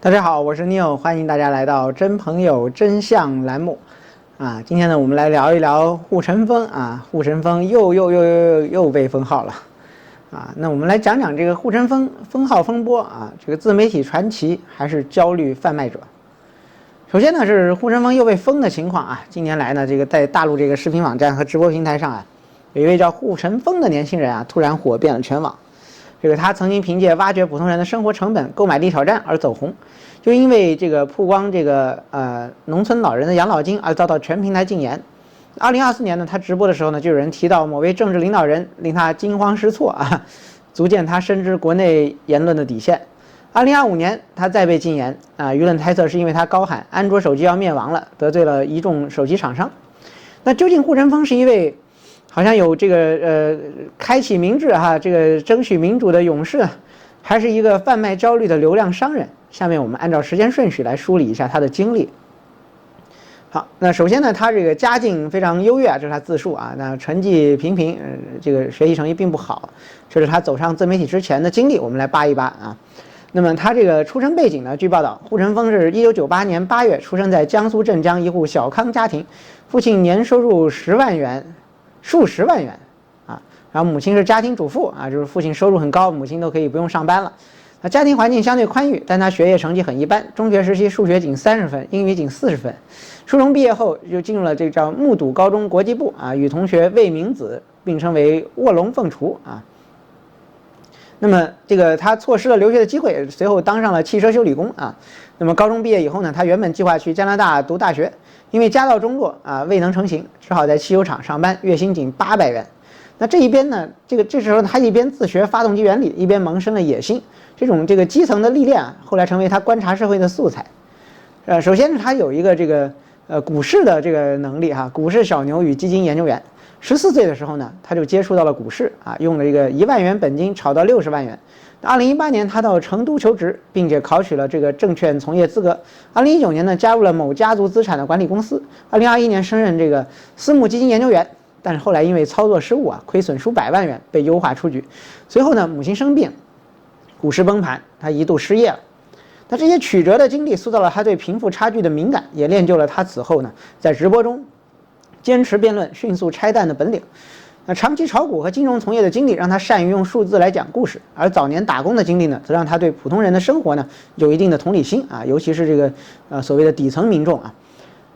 大家好，我是 Neo， 欢迎大家来到真朋友真相栏目。今天呢，我们来聊一聊护城风护城风又被封号了。那我们来讲讲这个护城风封号风波这个自媒体传奇还是焦虑贩卖者。首先呢，是护城风又被封的情况近年来呢，这个在大陆这个视频网站和直播平台上有一位叫护城风的年轻人突然火遍了全网。这个他曾经凭借挖掘普通人的生活成本、购买力挑战而走红，就因为这个曝光这个农村老人的养老金而遭到全平台禁言。2024年呢，他直播的时候呢，就有人提到某位政治领导人，令他惊慌失措足见他深知国内言论的底线。2025年他再被禁言舆论猜测是因为他高喊安卓手机要灭亡了，得罪了一众手机厂商。那究竟护城风是一位好像有这个开启民智这个争取民主的勇士，还是一个贩卖焦虑的流量商人？下面我们按照时间顺序来梳理一下他的经历。好，那首先呢，他这个家境非常优越这是他自述那成绩平平，这个学习成绩并不好，这是他走上自媒体之前的经历，我们来扒一扒那么他这个出生背景呢，据报道，护城风是1998年8月出生在江苏镇江一户小康家庭，父亲年收入10万元。数十万元然后母亲是家庭主妇就是父亲收入很高，母亲都可以不用上班了。那家庭环境相对宽裕，但他学业成绩很一般，中学时期数学仅30分，英语仅40分。初中毕业后就进入了这个叫木渎高中国际部与同学魏明子并称为卧龙凤雏那么这个他错失了留学的机会，随后当上了汽车修理工那么高中毕业以后呢，他原本计划去加拿大读大学，因为家道中落未能成行，只好在汽油厂上班，月薪仅800元。那这一边呢，这时候他一边自学发动机原理，一边萌生了野心。这种这个基层的历练后来成为他观察社会的素材。首先是他有一个这个股市的这个能力股市小牛与基金研究员。14岁的时候呢，他就接触到了股市用了这个1万元本金炒到60万元。2018年他到成都求职，并且考取了这个证券从业资格。2019年呢，加入了某家族资产的管理公司。2021年升任这个私募基金研究员，但是后来因为操作失误亏损数百万元，被优化出局。随后呢，母亲生病，股市崩盘，他一度失业了。那这些曲折的经历塑造了他对贫富差距的敏感，也练就了他此后呢在直播中坚持辩论、迅速拆弹的本领。那长期炒股和金融从业的经历让他善于用数字来讲故事，而早年打工的经历呢，则让他对普通人的生活呢有一定的同理心尤其是这个所谓的底层民众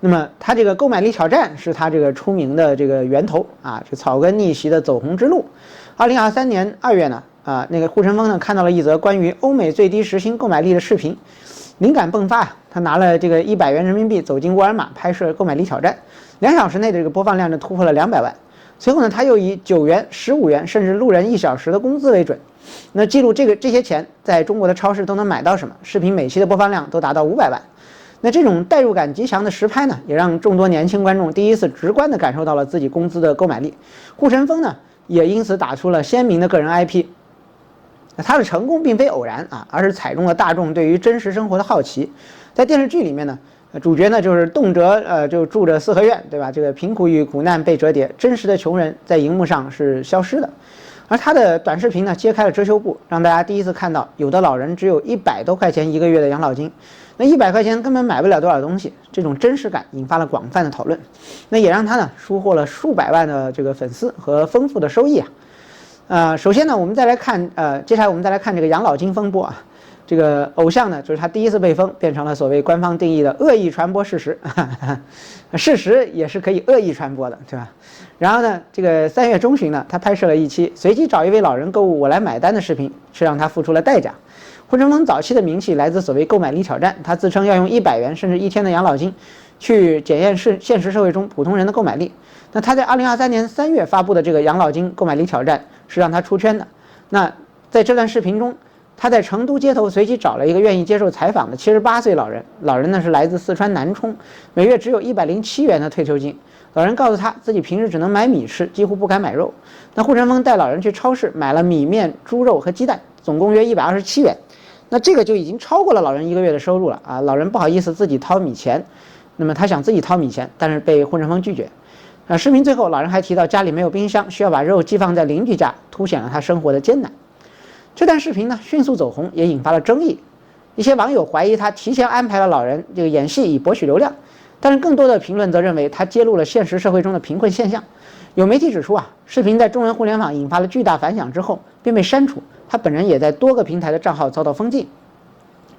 那么他这个购买力挑战是他这个出名的这个源头这草根逆袭的走红之路。2023年2月呢那个护城风呢看到了一则关于欧美最低时薪购买力的视频，灵感迸发他拿了这个100元人民币走进沃尔玛拍摄购买力挑战，2小时内的这个播放量就突破了200万。随后呢，他又以9元、15元甚至路人1小时的工资为准，那记录这些钱在中国的超市都能买到什么。视频每期的播放量都达到500万。那这种代入感极强的实拍呢，也让众多年轻观众第一次直观地感受到了自己工资的购买力。护城风呢，也因此打出了鲜明的个人 IP。他的成功并非偶然而是踩中了大众对于真实生活的好奇。在电视剧里面呢，主角呢就是动辄就住着四合院，对吧？这个贫苦与苦难被折叠，真实的穷人在荧幕上是消失的。而他的短视频呢，揭开了遮羞布，让大家第一次看到有的老人只有100多块钱一个月的养老金，那100块钱根本买不了多少东西。这种真实感引发了广泛的讨论，那也让他呢收获了数百万的这个粉丝和丰富的收益首先呢，我们再来看接下来我们再来看这个养老金风波这个偶像呢，就是他第一次被封，变成了所谓官方定义的恶意传播事实事实也是可以恶意传播的，对吧？然后呢，这个3月中旬呢，他拍摄了一期随机找一位老人购物我来买单的视频，却让他付出了代价。护城风早期的名气来自所谓购买力挑战，他自称要用100元甚至1天的养老金去检验现实社会中普通人的购买力。那他在2023年3月发布的这个养老金购买力挑战是让他出圈的。那在这段视频中，他在成都街头随机找了一个愿意接受采访的78岁老人，老人呢是来自四川南充，每月只有107元的退休金。老人告诉他自己平时只能买米吃，几乎不敢买肉。那护城风带老人去超市买了米面、猪肉和鸡蛋，总共约127元。那这个就已经超过了老人1个月的收入了老人不好意思自己掏米钱，那么他想自己掏米钱，但是被护城风拒绝。视频最后，老人还提到家里没有冰箱，需要把肉寄放在邻居家，凸显了他生活的艰难。这段视频呢迅速走红，也引发了争议。一些网友怀疑他提前安排了老人这个演戏以博取流量，但是更多的评论则认为他揭露了现实社会中的贫困现象。有媒体指出视频在中文互联网引发了巨大反响之后便被删除，他本人也在多个平台的账号遭到封禁。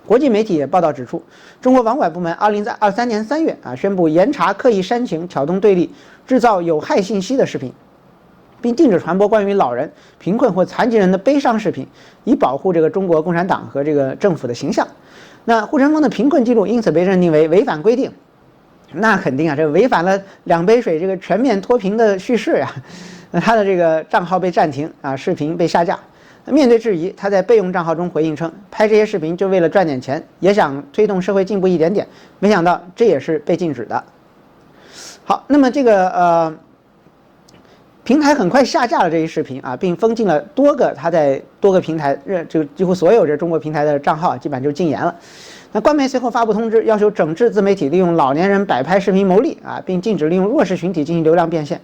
国际媒体也报道指出，中国网管部门2023年3月宣布严查刻意煽情、挑动对立、制造有害信息的视频，并禁止传播关于老人、贫困或残疾人的悲伤视频，以保护这个中国共产党和这个政府的形象。那护城风的贫困记录因此被认定为违反规定，那肯定这违反了2杯水这个全面脱贫的叙事那他的这个账号被暂停视频被下架。面对质疑，他在备用账号中回应称，拍这些视频就为了赚点钱，也想推动社会进步一点点，没想到这也是被禁止的。好，那么这个平台很快下架了这一视频并封禁了他在多个平台，就几乎所有这中国平台的账号基本上就禁言了。那官媒随后发布通知，要求整治自媒体利用老年人摆拍视频牟利并禁止利用弱势群体进行流量变现。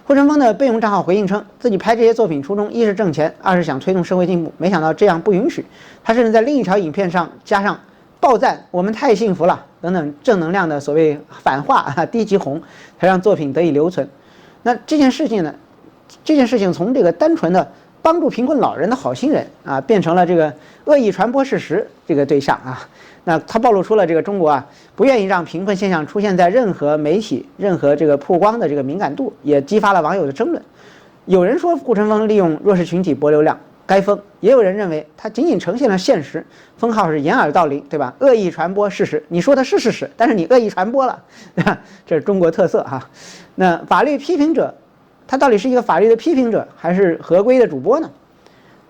护城风的备用账号回应称，自己拍这些作品初衷一是挣钱，二是想推动社会进步，没想到这样不允许。他甚至在另一条影片上加上爆赞我们太幸福了等等正能量的所谓反话低级红，才让作品得以留存。那这件事情从这个单纯的帮助贫困老人的好心人变成了这个恶意传播事实这个对象那它暴露出了这个中国不愿意让贫困现象出现在任何媒体、任何这个曝光的这个敏感度，也激发了网友的争论。有人说护城风利用弱势群体博流量，该封；也有人认为它仅仅呈现了现实，封号是掩耳盗铃，对吧？恶意传播事实，你说的是事实，但是你恶意传播了，对吧？这是中国特色那法律批评者，他到底是一个法律的批评者，还是合规的主播呢？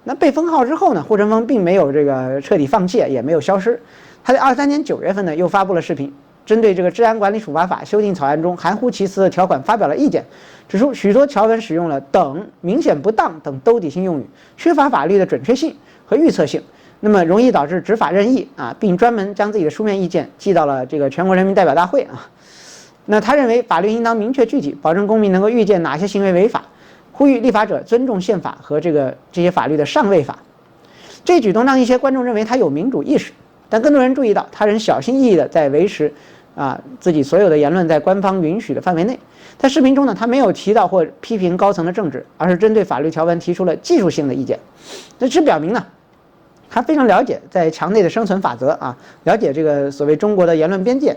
那被封号之后呢，护城风并没有这个彻底放弃，也没有消失。他在23年9月份呢，又发布了视频，针对这个治安管理处罚法修订草案中含糊其辞的条款发表了意见，指出许多条文使用了等、明显不当等兜底性用语，缺乏法律的准确性和预测性，那么容易导致执法任意并专门将自己的书面意见寄到了这个全国人民代表大会那他认为法律应当明确具体，保证公民能够预见哪些行为违法，呼吁立法者尊重宪法和这些法律的上位法。这举动让一些观众认为他有民主意识，但更多人注意到他人小心翼翼地在维持自己所有的言论在官方允许的范围内。在视频中呢，他没有提到或批评高层的政治，而是针对法律条文提出了技术性的意见。这只表明呢，他非常了解在墙内的生存法则了解这个所谓中国的言论边界，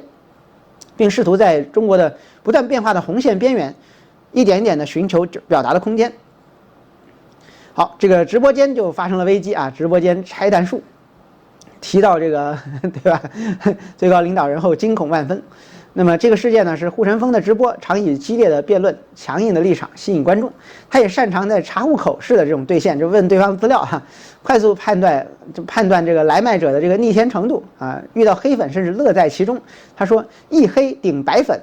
并试图在中国的不断变化的红线边缘一点一点地寻求表达的空间。好，这个直播间就发生了危机直播间拆弹术，提到这个对吧？最高领导人后惊恐万分。那么这个事件呢，是护城风的直播常以激烈的辩论、强硬的立场吸引观众。他也擅长在查户口式的这种兑现，就问对方资料快速判断这个来卖者的这个逆天程度遇到黑粉甚至乐在其中。他说一黑顶白粉。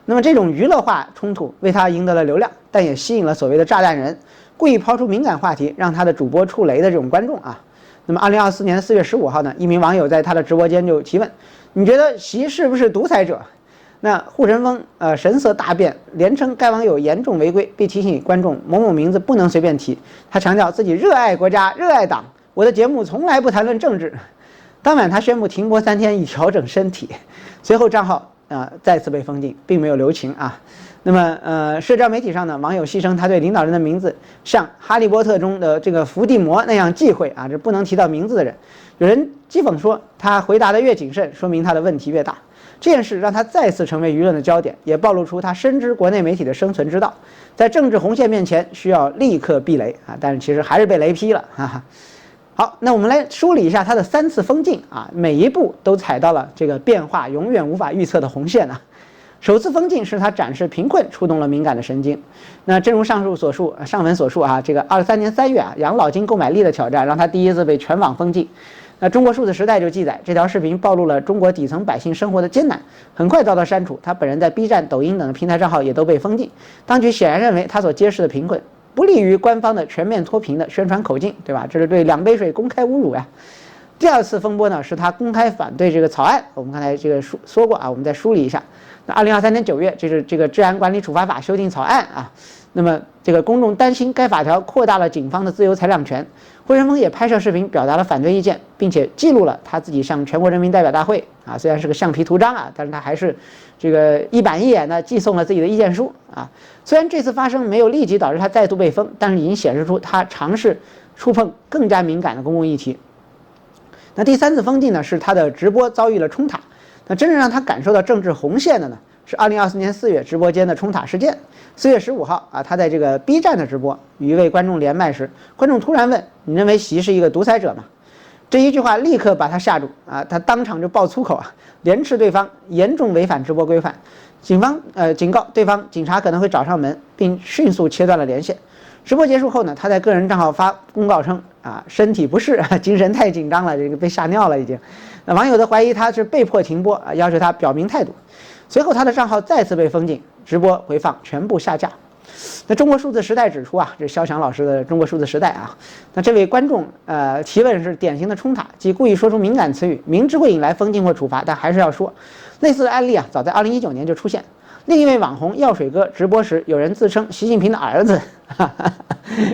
那么这种娱乐化冲突为他赢得了流量，但也吸引了所谓的炸弹人，故意抛出敏感话题，让他的主播触雷的这种观众那么2024年4月15号呢，一名网友在他的直播间就提问：你觉得习是不是独裁者？那护城风神色大变，连称该网友严重违规，并提醒观众某某名字不能随便提。他强调自己热爱国家、热爱党，我的节目从来不谈论政治。当晚他宣布停播3天以调整身体，随后账号再次被封禁，并没有留情那么社交媒体上呢，网友戏称他对领导人的名字像哈利波特中的这个伏地魔那样忌讳这不能提到名字的人。有人讥讽说他回答的越谨慎，说明他的问题越大。这件事让他再次成为舆论的焦点，也暴露出他深知国内媒体的生存之道，在政治红线面前需要立刻避雷但是其实还是被雷劈了好，那我们来梳理一下他的3次封禁每一步都踩到了这个变化永远无法预测的红线首次封禁是他展示贫困触动了敏感的神经。那正如上文所述这个23年3月养老金购买力的挑战让他第一次被全网封禁。那中国数字时代就记载，这条视频暴露了中国底层百姓生活的艰难，很快遭到删除。他本人在 B 站、抖音等平台账号也都被封禁。当局显然认为他所揭示的贫困不利于官方的全面脱贫的宣传口径，对吧？这是对2杯水公开侮辱第二次风波呢，是他公开反对这个草案。我们刚才这个说过啊，我们再梳理一下。那2023年9月，这是这个治安管理处罚法修订草案啊。那么这个公众担心该法条扩大了警方的自由裁量权，惠春风也拍摄视频表达了反对意见，并且记录了他自己向全国人民代表大会啊，虽然是个橡皮图章啊，但是他还是这个一板一眼的寄送了自己的意见书啊。虽然这次发生没有立即导致他再度被封，但是已经显示出他尝试触碰更加敏感的公共议题。那第三次封禁呢，是他的直播遭遇了冲塔。那真正让他感受到政治红线的呢，是2024年4月直播间的冲塔事件。4月15号啊，他在这个 B 站的直播与一位观众连麦时，观众突然问：“你认为习是一个独裁者吗？”这一句话立刻把他吓住啊，他当场就爆粗口啊，连斥对方严重违反直播规范。警方警告对方，警察可能会找上门，并迅速切断了连线。直播结束后呢，他在个人账号发公告称啊，身体不适，精神太紧张了，这个被吓尿了已经。那网友都怀疑他是被迫停播啊，要求他表明态度。随后他的账号再次被封禁，直播回放全部下架。那中国数字时代指出啊，这肖翔老师的中国数字时代啊，那这位观众提问是典型的冲塔，即故意说出敏感词语，明知会引来封禁或处罚，但还是要说。类似的案例啊，早在2019年就出现。另一位网红药水哥直播时，有人自称习近平的儿子，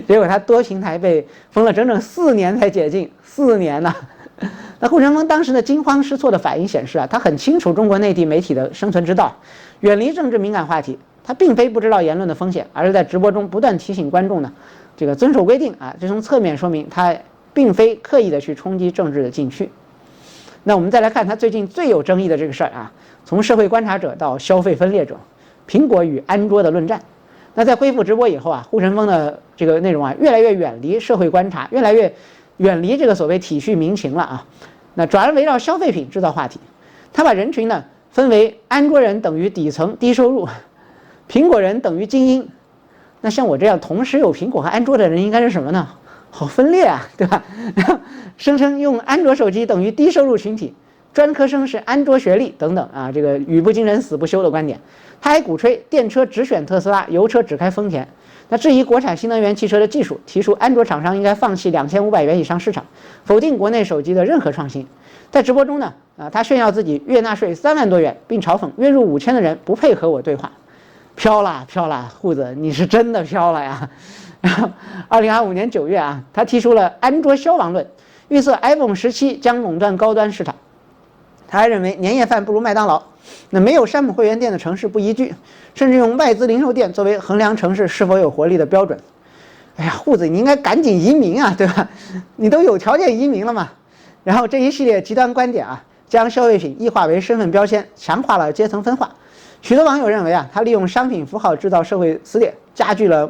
结果他多平台被封了整整4年才解禁，4年呢。那护春风当时的惊慌失措的反应显示啊，他很清楚中国内地媒体的生存之道，远离政治敏感话题。他并非不知道言论的风险，而是在直播中不断提醒观众呢，这个遵守规定啊。这从侧面说明他并非刻意的去冲击政治的禁区。那我们再来看他最近最有争议的这个事儿啊，从社会观察者到消费分裂者，苹果与安卓的论战。那在恢复直播以后啊，护春风的这个内容啊，越来越远离社会观察，越来越远离这个所谓体恤民情了啊。那转而围绕消费品制造话题。他把人群呢分为安卓人等于底层低收入，苹果人等于精英。那像我这样同时有苹果和安卓的人应该是什么呢？好分裂啊，对吧？声称用安卓手机等于低收入群体，专科生是安卓学历等等啊，这个语不惊人死不休的观点。他还鼓吹电车只选特斯拉，油车只开丰田。那质疑国产新能源汽车的技术，提出安卓厂商应该放弃2500元以上市场，否定国内手机的任何创新。在直播中呢，他炫耀自己月纳税3万多元，并嘲讽月入5000的人不配和我对话。飘了，户子，你是真的飘了呀！然后，2025年9月啊，他提出了安卓消亡论，预测 iPhone 17将垄断高端市场。他还认为年夜饭不如麦当劳，那没有山姆会员店的城市不宜居，甚至用外资零售店作为衡量城市是否有活力的标准。哎呀，户子，你应该赶紧移民啊，对吧？你都有条件移民了嘛。然后这一系列极端观点啊，将消费品异化为身份标签，强化了阶层分化。许多网友认为啊，他利用商品符号制造社会撕裂，加剧了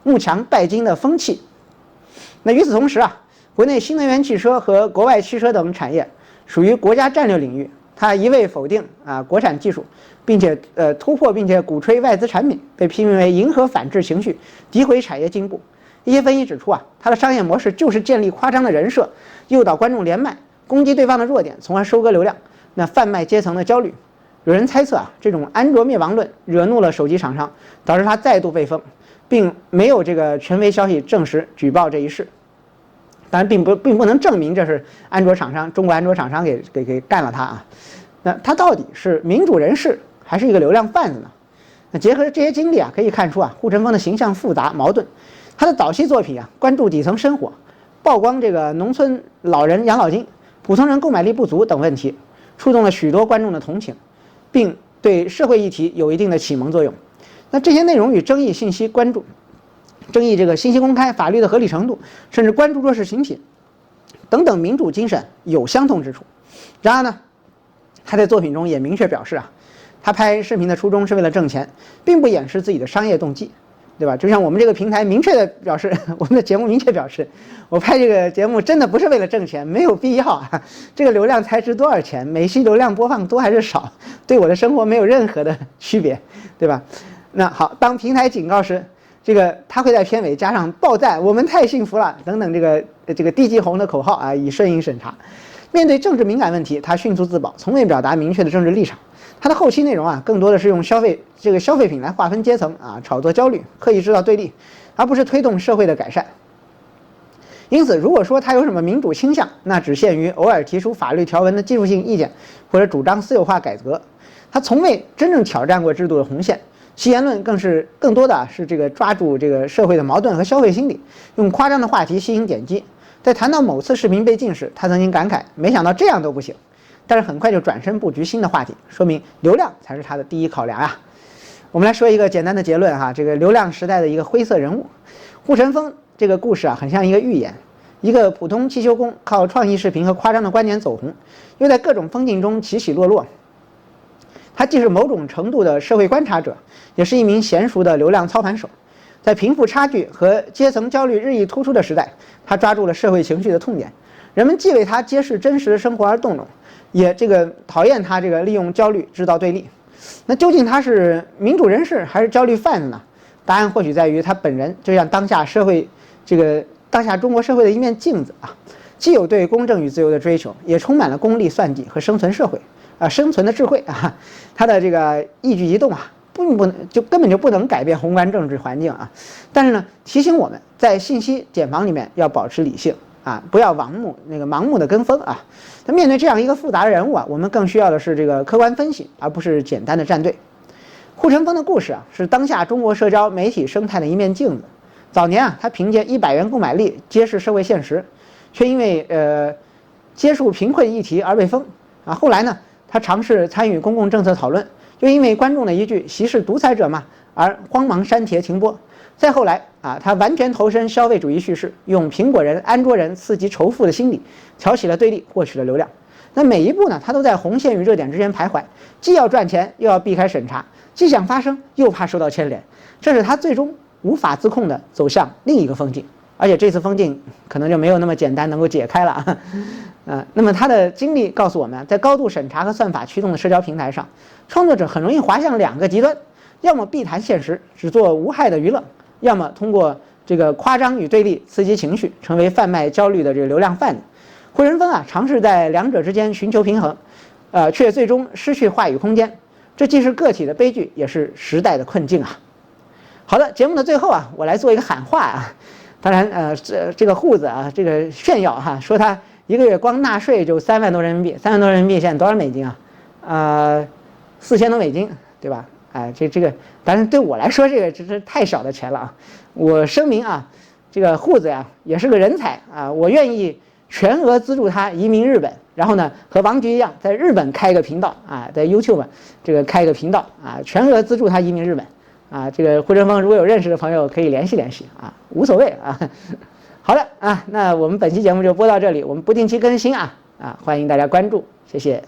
慕强拜金的风气。那与此同时啊，国内新能源汽车和国外汽车等产业属于国家战略领域，他一味否定啊国产技术，并且突破并且鼓吹外资产品，被批评为迎合反制情绪，诋毁产业进步。一些分析指出啊，他的商业模式就是建立夸张的人设，诱导观众连麦，攻击对方的弱点，从而收割流量，那贩卖阶层的焦虑。有人猜测啊，这种安卓灭亡论惹怒了手机厂商，导致他再度被封，并没有这个权威消息证实举报这一事。当然，并不能证明这是安卓厂商中国安卓厂商给干了他啊。那他到底是民主人士还是一个流量贩子呢？那结合这些经历啊，可以看出啊，护春风的形象复杂矛盾。他的早期作品啊，关注底层生活，曝光这个农村老人养老金、普通人购买力不足等问题，触动了许多观众的同情，并对社会议题有一定的启蒙作用。那这些内容与争议信息关注、争议这个信息公开、法律的合理程度，甚至关注弱势群体等等民主精神有相同之处。然而呢，他在作品中也明确表示啊，他拍视频的初衷是为了挣钱，并不掩饰自己的商业动机，对吧？就像我们这个平台明确的表示，我们的节目明确表示，我拍这个节目真的不是为了挣钱，没有必要啊。这个流量才值多少钱？每期流量播放多还是少，对我的生活没有任何的区别，对吧？那好，当平台警告时，这个他会在片尾加上爆赞，我们太幸福了等等这个低级红的口号啊，以顺应审查。面对政治敏感问题，他迅速自保，从未表达明确的政治立场。他的后期内容啊，更多的是用消费品来划分阶层啊，炒作焦虑，刻意制造对立，而不是推动社会的改善。因此，如果说他有什么民主倾向，那只限于偶尔提出法律条文的技术性意见，或者主张私有化改革。他从未真正挑战过制度的红线，其言论更多的是这个抓住这个社会的矛盾和消费心理，用夸张的话题吸引点击。在谈到某次视频被禁时，他曾经感慨：“没想到这样都不行。”但是很快就转身布局新的话题，说明流量才是他的第一考量啊。我们来说一个简单的结论哈，这个流量时代的一个灰色人物，护城风这个故事啊，很像一个寓言。一个普通汽修工靠创意视频和夸张的观点走红，又在各种风景中起起落落。他既是某种程度的社会观察者，也是一名娴熟的流量操盘手。在贫富差距和阶层焦虑日益突出的时代，他抓住了社会情绪的痛点。人们既为他揭示真实的生活而动容，也讨厌他利用焦虑制造对立。那究竟他是民主人士还是焦虑贩子呢？答案或许在于他本人就像当下中国社会的一面镜子啊，既有对公正与自由的追求，也充满了功利算计和生存的智慧啊。他的一举一动啊，根本就不能改变宏观政治环境啊。但是呢，提醒我们在信息茧房里面要保持理性啊，不要盲目的跟风啊。那面对这样一个复杂的人物啊，我们更需要的是客观分析，而不是简单的站队。护城风的故事啊，是当下中国社交媒体生态的一面镜子。早年啊，他凭借100元购买力揭示社会现实，却因为接触贫困议题而被封啊。后来呢，他尝试参与公共政策讨论，又因为观众的一句"习是独裁者嘛"而慌忙删帖停播。再后来啊，他完全投身消费主义叙事，用苹果人、安卓人刺激仇富的心理，挑起了对立，获取了流量。那每一步呢，他都在红线与热点之间徘徊，既要赚钱，又要避开审查，既想发声，又怕受到牵连，这是他最终无法自控的走向另一个风景。而且这次风景可能就没有那么简单能够解开了那么他的经历告诉我们，在高度审查和算法驱动的社交平台上，创作者很容易滑向2个极端，要么避谈现实，只做无害的娱乐，要么通过夸张与对立刺激情绪，成为贩卖焦虑的流量贩子。护城风啊，尝试在两者之间寻求平衡，却最终失去话语空间。这既是个体的悲剧，也是时代的困境啊。好的，节目的最后啊，我来做一个喊话啊。当然，这个户子啊，炫耀哈，说他1个月光纳税就3万多人民币，3万多人民币现在多少美金啊？4000多美金，对吧？当然对我来说，这是太少的钱了啊。我声明啊，这个户子呀也是个人才啊，我愿意全额资助他移民日本，然后呢和王局一样，在日本开一个频道啊，在 YouTube 开一个频道啊，全额资助他移民日本啊。护城风如果有认识的朋友可以联系联系啊，无所谓啊。好的啊，那我们本期节目就播到这里，我们不定期更新啊，欢迎大家关注，谢谢。